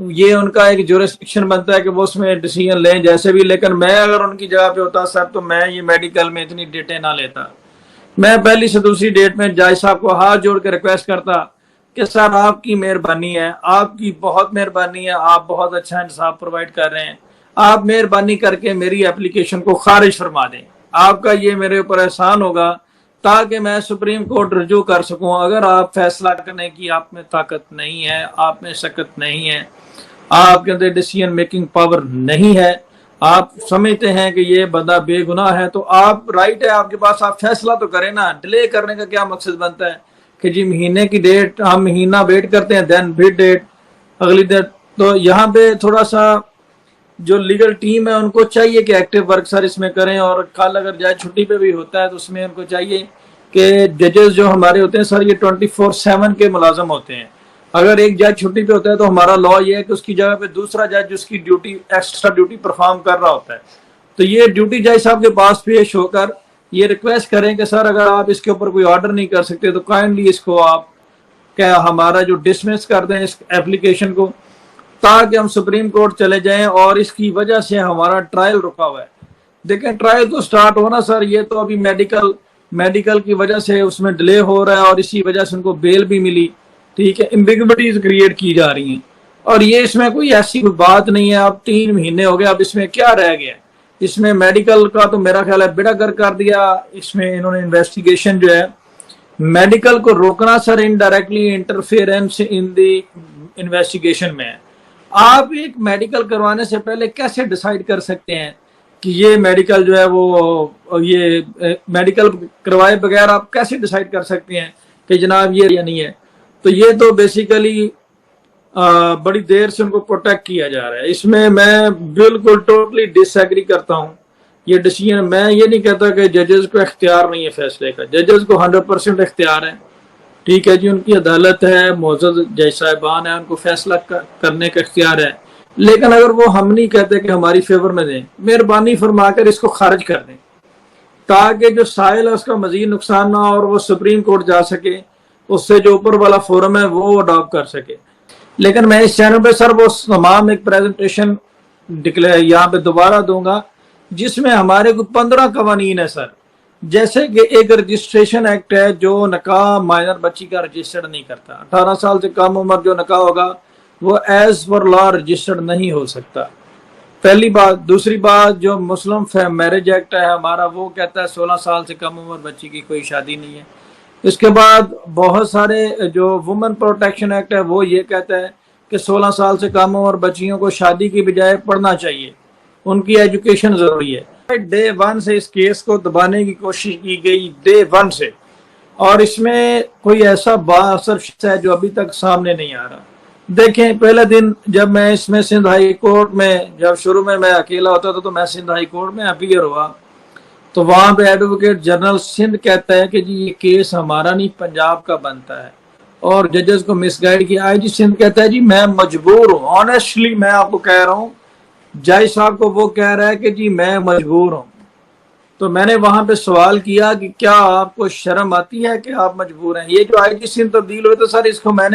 یہ ان کا ایک جورسڈکشن بنتا ہے کہ وہ اس میں ڈیسیژن لیں جیسے بھی، لیکن میں اگر ان کی جگہ پہ ہوتا سر تو میں یہ میڈیکل میں اتنی ڈیٹیں نہ لیتا. میں پہلی سے دوسری ڈیٹ میں جج صاحب کو ہاتھ جوڑ کے ریکویسٹ کرتا کہ سر آپ کی مہربانی ہے، آپ کی بہت مہربانی ہے، آپ بہت اچھا انصاف پرووائڈ کر رہے ہیں، آپ مہربانی کر کے میری اپلیکیشن کو خارج فرما دیں. آپ کا یہ میرے اوپر احسان ہوگا تاکہ میں سپریم کورٹ رجوع کر سکوں. اگر آپ فیصلہ کرنے کی آپ میں طاقت نہیں ہے، آپ میں شکت نہیں ہے، آپ کے اندر ڈیسیژن میکنگ پاور نہیں ہے، آپ سمجھتے ہیں کہ یہ بندہ بے گناہ ہے، تو آپ رائٹ ہے آپ کے پاس، آپ فیصلہ تو کریں نا. ڈیلے کرنے کا کیا مقصد بنتا ہے کہ جی مہینے کی ڈیٹ، ہم مہینہ ویٹ کرتے ہیں، دین پھر ڈیٹ اگلی ڈیٹ. تو یہاں پہ تھوڑا سا جو لیگل ٹیم ہے ان کو چاہیے کہ ایکٹیو ورک سر اس میں کریں. اور کل اگر جج چھٹی پہ بھی ہوتا ہے تو اس میں ان کو چاہیے کہ ججز جو ہمارے ہوتے ہیں سر یہ 24/7 کے ملازم ہوتے ہیں. اگر ایک جج چھٹی پہ ہوتا ہے تو ہمارا لا یہ ہے کہ اس کی جگہ پہ دوسرا جج اس کی ڈیوٹی ایکسٹرا ڈیوٹی پرفارم کر رہا ہوتا ہے. تو یہ ڈیوٹی جج صاحب کے پاس پیش ہو کر یہ ریکویسٹ کریں کہ سر اگر آپ اس کے اوپر کوئی آرڈر نہیں کر سکتے تو کائنڈلی اس کو آپ کیا ہمارا جو ڈسمس کر دیں اس ایپلیکیشن کو، تاکہ ہم سپریم کورٹ چلے جائیں. اور اس کی وجہ سے ہمارا ٹرائل رکا ہوا ہے. دیکھیں ٹرائل تو سٹارٹ ہونا سر، یہ تو ابھی میڈیکل کی وجہ سے اس میں ڈیلے ہو رہا ہے اور اسی وجہ سے ان کو بیل بھی ملی. ٹھیک ہے، ایمبیگوٹیز کریٹ کی جا رہی ہیں اور یہ اس میں کوئی ایسی کوئی بات نہیں ہے. اب 3 مہینے ہو گئے، اب اس میں کیا رہ گیا؟ اس میں میڈیکل کا تو میرا خیال ہے بیڑا گرک کر دیا. اس میں انہوں نے انویسٹیگیشن جو ہے میڈیکل کو روکنا sir indirectly interference in the investigation میں ہے. آپ ایک میڈیکل کروانے سے پہلے کیسے ڈیسائیڈ کر سکتے ہیں کہ یہ میڈیکل جو ہے وہ یہ میڈیکل کروائے بغیر آپ کیسے ڈیسائیڈ کر سکتے ہیں کہ جناب یہ یا نہیں ہے؟ تو یہ تو بیسیکلی بڑی دیر سے ان کو پروٹیکٹ کیا جا رہا ہے. اس میں بالکل ٹوٹلی ڈس ایگری کرتا ہوں. یہ ڈیسیژن میں یہ نہیں کہتا کہ ججز کو اختیار نہیں ہے فیصلے کا، ججز کو 100% اختیار ہے. ٹھیک ہے جی، ان کی عدالت ہے، معزز جج صاحبان ہیں، ان کو فیصلہ کرنے کا اختیار ہے. لیکن اگر وہ ہم نہیں کہتے کہ ہماری فیور میں دیں، مہربانی فرما کر اس کو خارج کر دیں تاکہ جو سائل ہے اس کا مزید نقصان نہ ہو اور وہ سپریم کورٹ جا سکے، اس سے جو اوپر والا فورم ہے وہ اڈاپٹ کر سکے. لیکن میں اس چینل پہ سر وہ تمام ایک پریزنٹیشن یہاں پہ دوبارہ دوں گا جس میں ہمارے کو 15 قوانین ہے سر. جیسے کہ ایک رجسٹریشن ایکٹ ہے جو نکاح مائنر بچی کا رجسٹرڈ نہیں کرتا. 18 سال سے کم عمر جو نکاح ہوگا وہ ایز پر لا رجسٹرڈ نہیں ہو سکتا، پہلی بات. دوسری بات جو مسلم میرج ایکٹ ہے ہمارا وہ کہتا ہے 16 سال سے کم عمر بچی کی کوئی شادی نہیں ہے. اس کے بعد بہت سارے جو وومن پروٹیکشن ایکٹ ہے وہ یہ کہتا ہے کہ 16 سال سے کم عمر بچیوں کو شادی کی بجائے پڑھنا چاہیے، ان کی ایجوکیشن ضروری ہے. ڈے 1 سے اس کیس کو دبانے کی کوشش کی گئی، ڈے 1 سے، اور اس میں کوئی ایسا بااثر شخص ہے جو ابھی تک سامنے نہیں آ رہا. دیکھیں پہلے دن جب میں اس میں سندھ ہائی کورٹ میں جب شروع میں اکیلا ہوتا تھا تو میں سندھ ہائی کورٹ میں اپیئر ہوا تو وہاں پہ ایڈوکیٹ جنرل سندھ کہتا ہے کہ جی یہ کیس ہمارا نہیں پنجاب کا بنتا ہے اور ججز کو مس گائیڈ کیا. آئی جی سندھ کہتا ہے جی میں مجبور ہوں، آنیسٹلی میں آپ کو کہہ رہا ہوں، جج صاحب کو وہ کہہ رہا ہے کہ جی میں مجبور ہوں. تو میں نے وہاں پہ سوال کیا کہ کیا آپ کو شرم آتی ہے کہ آپ مجبور ہیں؟ یہ جو آئی جی سندھ تبدیل ہوئے تھے سر اس کو میں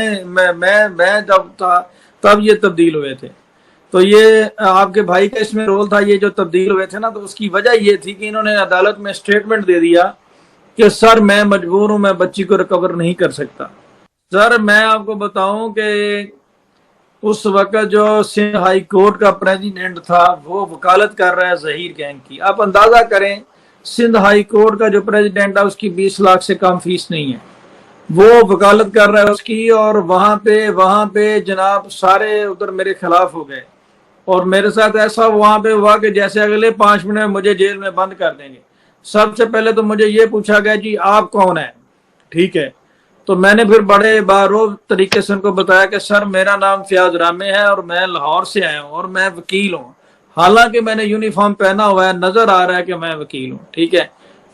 جب تھا تب یہ تبدیل ہوئے تھے. تو یہ آپ کے بھائی کا اس میں رول تھا. یہ جو تبدیل ہوئے تھے نا تو اس کی وجہ یہ تھی کہ انہوں نے عدالت میں اسٹیٹمنٹ دے دیا کہ سر میں مجبور ہوں، میں بچی کو ریکور نہیں کر سکتا. سر میں آپ کو بتاؤں کہ اس وقت جو سندھ ہائی کورٹ کا پریزیڈنٹ تھا وہ وکالت کر رہا ہے ظہیر گینگ کی. آپ اندازہ کریں سندھ ہائی کورٹ کا جو پریزیڈنٹ ہے اس کی 20 لاکھ سے کم فیس نہیں ہے، وہ وکالت کر رہا ہے اس کی. اور وہاں پہ جناب سارے ادھر میرے خلاف ہو گئے اور میرے ساتھ ایسا وہاں پہ ہوا کہ جیسے اگلے 5 منٹ میں مجھے جیل میں بند کر دیں گے. سب سے پہلے تو مجھے یہ پوچھا گیا جی آپ کون ہیں؟ ٹھیک ہے، تو میں نے پھر بڑے باروب طریقے سے ان کو بتایا کہ سر میرا نام فیاض رامے ہے اور میں لاہور سے آیا ہوں اور میں وکیل ہوں. حالانکہ میں نے یونیفارم پہنا ہوا ہے، نظر آ رہا ہے کہ میں وکیل ہوں. ٹھیک ہے،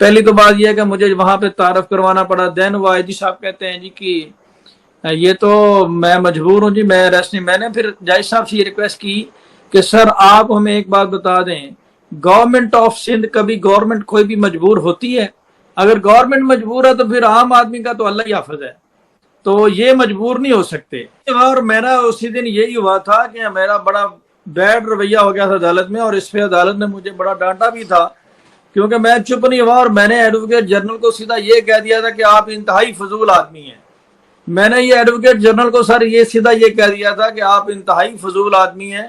پہلی تو بات یہ ہے کہ مجھے وہاں پہ تعارف کروانا پڑا. دین وہ آئی جی صاحب کہتے ہیں جی کہ یہ تو میں مجبور ہوں جی، میں ریسٹ نہیں. میں نے پھر جج صاحب سے یہ ریکویسٹ کی کہ سر آپ ہمیں ایک بات بتا دیں، گورنمنٹ آف سندھ کبھی گورنمنٹ کوئی بھی مجبور ہوتی ہے؟ اگر گورنمنٹ مجبور ہے تو پھر عام آدمی کا تو اللہ ہی حافظ ہے. تو یہ مجبور نہیں ہو سکتے. اور میرا اسی دن یہی ہوا تھا کہ میرا بڑا بیڈ رویہ ہو گیا تھا عدالت میں، اور اس پہ عدالت نے مجھے بڑا ڈانٹا بھی تھا کیونکہ میں چپ نہیں ہوا، اور میں نے ایڈوکیٹ جنرل کو سیدھا یہ کہہ دیا تھا کہ آپ انتہائی فضول آدمی ہیں. میں نے یہ ایڈوکیٹ جنرل کو سر یہ سیدھا یہ کہہ دیا تھا کہ آپ انتہائی فضول آدمی ہیں،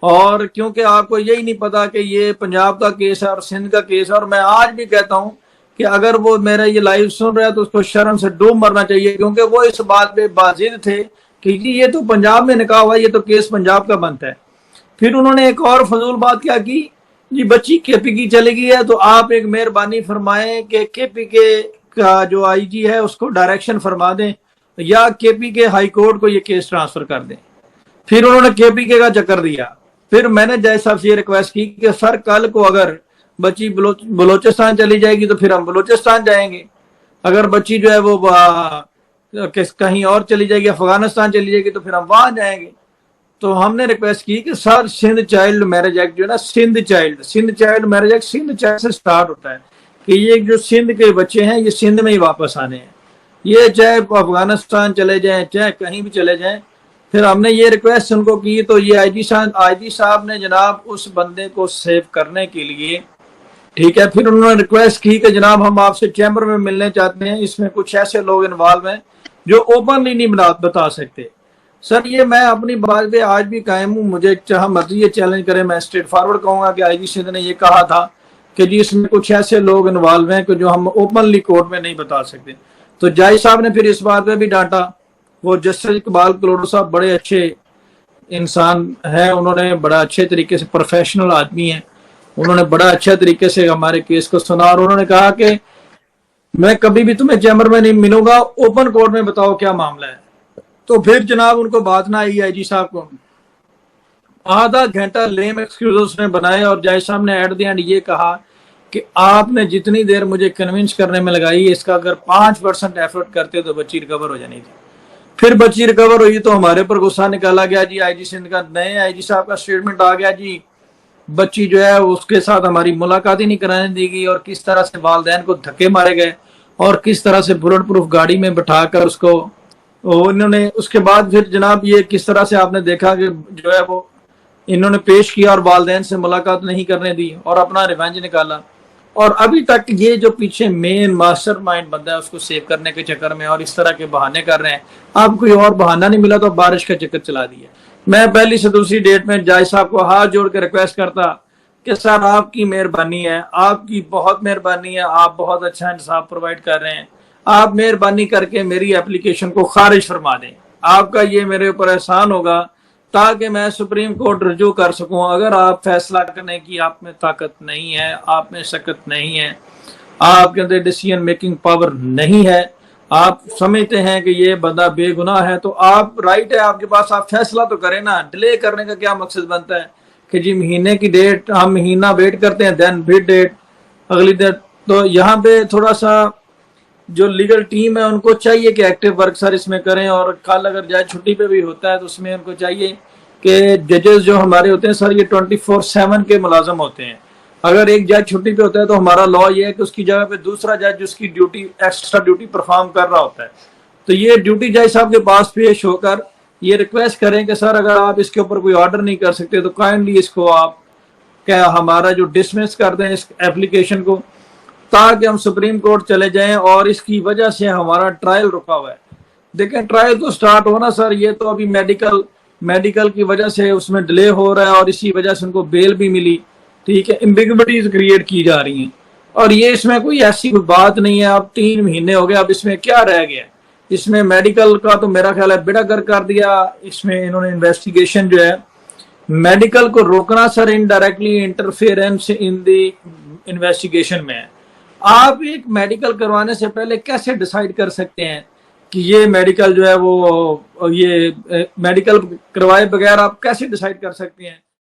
اور کیونکہ آپ کو یہی نہیں پتا کہ یہ پنجاب کا کیس ہے اور سندھ کا کیس ہے. اور میں آج بھی کہتا ہوں کہ اگر وہ میرا یہ لائیو سن رہا ہے تو اس کو شرم سے ڈوب مرنا چاہیے، کیونکہ وہ اس بات پہ بازید تھے کہ جی یہ تو پنجاب میں نکاح ہوا، یہ تو کیس پنجاب کا بنتا ہے. پھر انہوں نے ایک اور فضول بات کیا کی، جی بچی کے پی کی چلی گئی ہے تو آپ ایک مہربانی فرمائیں کہ کے پی کے کا جو آئی جی ہے اس کو ڈائریکشن فرما دیں یا کے پی کے ہائی کورٹ کو یہ کیس ٹرانسفر کر دیں. پھر انہوں نے کے پی کے کا چکر دیا. پھر میں نے جج صاحب سے یہ ریکویسٹ کی کہ سر کل کو اگر بچی بلوچستان چلی جائے گی تو پھر ہم بلوچستان جائیں گے، اگر بچی جو ہے وہ کہیں اور چلی جائے گی، افغانستان چلی جائے گی تو پھر ہم وہاں جائیں گے. تو ہم نے ریکویسٹ کی کہ سر سندھ چائلڈ میرج ایکٹ جو ہے نا، Sindh child marriage act Sindh child سے سٹارٹ ہوتا ہے کہ یہ جو سندھ کے بچے ہیں یہ سندھ میں ہی واپس آنے ہیں، یہ چاہے افغانستان چلے جائیں چاہے کہیں بھی چلے جائیں. پھر ہم نے یہ ریکویسٹ ان کو کی تو یہ آئی جی صاحب نے جناب اس بندے کو سیو کرنے کے لیے، ٹھیک ہے، پھر انہوں نے ریکویسٹ کی کہ جناب ہم آپ سے چیمبر میں ملنے چاہتے ہیں، اس میں کچھ ایسے لوگ انوالو ہیں جو اوپنلی نہیں بتا سکتے. سر یہ میں اپنی بات پہ آج بھی قائم ہوں، مجھے جہاں مرضی یہ چیلنج کرے، میں اسٹریٹ فارورڈ کہوں گا کہ آئی جی سندھ نے یہ کہا تھا کہ جی اس میں کچھ ایسے لوگ انوالو ہیں کہ جو ہم اوپنلی کورٹ میں نہیں بتا سکتے. تو جج صاحب نے پھر اس بات پہ بھی ڈانٹا. وہ جسٹس اقبال کلوڈو صاحب بڑے اچھے انسان ہیں، انہوں نے بڑا اچھے طریقے سے پروفیشنل آدمی ہیں، انہوں نے بڑا اچھے طریقے سے ہمارے کیس کو سنا، اور انہوں نے کہا کہ میں کبھی بھی تمہیں چیمبر میں نہیں ملوں گا، اوپن کورٹ میں بتاؤ کیا معاملہ ہے. تو پھر جناب ان کو بات نہ آئی آئی جی صاحب کو، آدھا گھنٹہ لیم ایکسکیوز نے بنائے، اور جج صاحب نے ایٹ دی اینڈ یہ کہا کہ آپ نے جتنی دیر مجھے کنونس کرنے میں لگائی اس کا اگر 5% ایفرٹ کرتے تو بچی ریکور ہو جانی تھی. پھر بچی ریکور ہوئی تو ہمارے پر غصہ نکالا گیا. جی آئی جی سندھ کا نئے آئی جی صاحب کا سٹیٹمنٹ آ گیا، جی بچی جو ہے اس کے ساتھ ہماری ملاقات ہی نہیں کرانے دی گئی، اور کس طرح سے والدین کو دھکے مارے گئے، اور کس طرح سے بلٹ پروف گاڑی میں بٹھا کر اس کو انہوں نے، اس کے بعد پھر جناب یہ کس طرح سے آپ نے دیکھا کہ جو ہے وہ انہوں نے پیش کیا اور والدین سے ملاقات نہیں کرنے دی اور اپنا ریونج نکالا. اور ابھی تک یہ جو پیچھے مین ماسٹر مائنڈ بندہ ہے اس کو سیو کرنے کے چکر میں اور اس طرح کے بہانے کر رہے ہیں. آپ کوئی اور بہانہ نہیں ملا تو بارش کا چکر چلا دیا. میں پہلی سے دوسری ڈیٹ میں جج صاحب کو ہاتھ جوڑ کے ریکویسٹ کرتا کہ سر آپ کی مہربانی ہے، آپ کی بہت مہربانی ہے، آپ بہت اچھا انصاف پرووائڈ کر رہے ہیں، آپ مہربانی کر کے میری اپلیکیشن کو خارج فرما دیں. آپ کا یہ میرے اوپر احسان ہوگا تاکہ میں سپریم کورٹ رجوع کر سکوں. اگر آپ فیصلہ کرنے کی آپ میں طاقت نہیں ہے، آپ میں سکت نہیں ہے، آپ کے اندر ڈیسیژن میکنگ پاور نہیں ہے، آپ سمجھتے ہیں کہ یہ بندہ بے گناہ ہے، تو آپ رائٹ ہے آپ کے پاس، آپ فیصلہ تو کریں نا. ڈیلے کرنے کا کیا مقصد بنتا ہے کہ جی مہینے کی ڈیٹ ہم مہینہ ویٹ کرتے ہیں دین پھر ڈیٹ اگلی ڈیٹ. تو یہاں پہ تھوڑا سا جو لیگل ٹیم ہے ان کو چاہیے کہ ایکٹیو ورک سر اس میں کریں. اور کل اگر جج چھٹی پہ بھی ہوتا ہے تو اس میں ان کو چاہیے کہ ججز جو ہمارے ہوتے ہیں سر یہ 24/7 کے ملازم ہوتے ہیں. اگر ایک جج چھٹی پہ ہوتا ہے تو ہمارا لا یہ ہے کہ اس کی جگہ پہ دوسرا جج اس کی ڈیوٹی ایکسٹرا ڈیوٹی پرفارم کر رہا ہوتا ہے. تو یہ ڈیوٹی جج صاحب کے پاس پیش ہو کر یہ ریکویسٹ کریں کہ سر اگر آپ اس کے اوپر کوئی آرڈر نہیں کر سکتے تو کائنڈلی اس کو آپ کیا ہمارا جو ڈسمس کر دیں اس ایپلیکیشن کو، تاکہ ہم سپریم کورٹ چلے جائیں. اور اس کی وجہ سے ہمارا ٹرائل رکا ہوا ہے. دیکھیں ٹرائل تو سٹارٹ ہونا سر، یہ تو ابھی میڈیکل کی وجہ سے اس میں ڈیلے ہو رہا ہے، اور اسی وجہ سے ان کو بیل بھی ملی، ٹھیک ہے، ایمبیگوٹیز کریٹ کی جا رہی ہیں. اور یہ اس میں کوئی ایسی کوئی بات نہیں ہے. اب 3 مہینے ہو گئے، اب اس میں کیا رہ گیا؟ اس میں میڈیکل کا تو میرا خیال ہے بیڑا گرک کر دیا. اس میں انہوں نے انویسٹیگیشن جو ہے میڈیکل کو روکنا sir indirectly interference in the investigation میں ہے. آپ ایک میڈیکل کروانے سے پہلے کیسے ڈیسائیڈ کر سکتے ہیں کہ یہ میڈیکل جو ہے وہ یہ میڈیکل کروائے بغیر آپ کیسے ڈیسائیڈ کر سکتے ہیں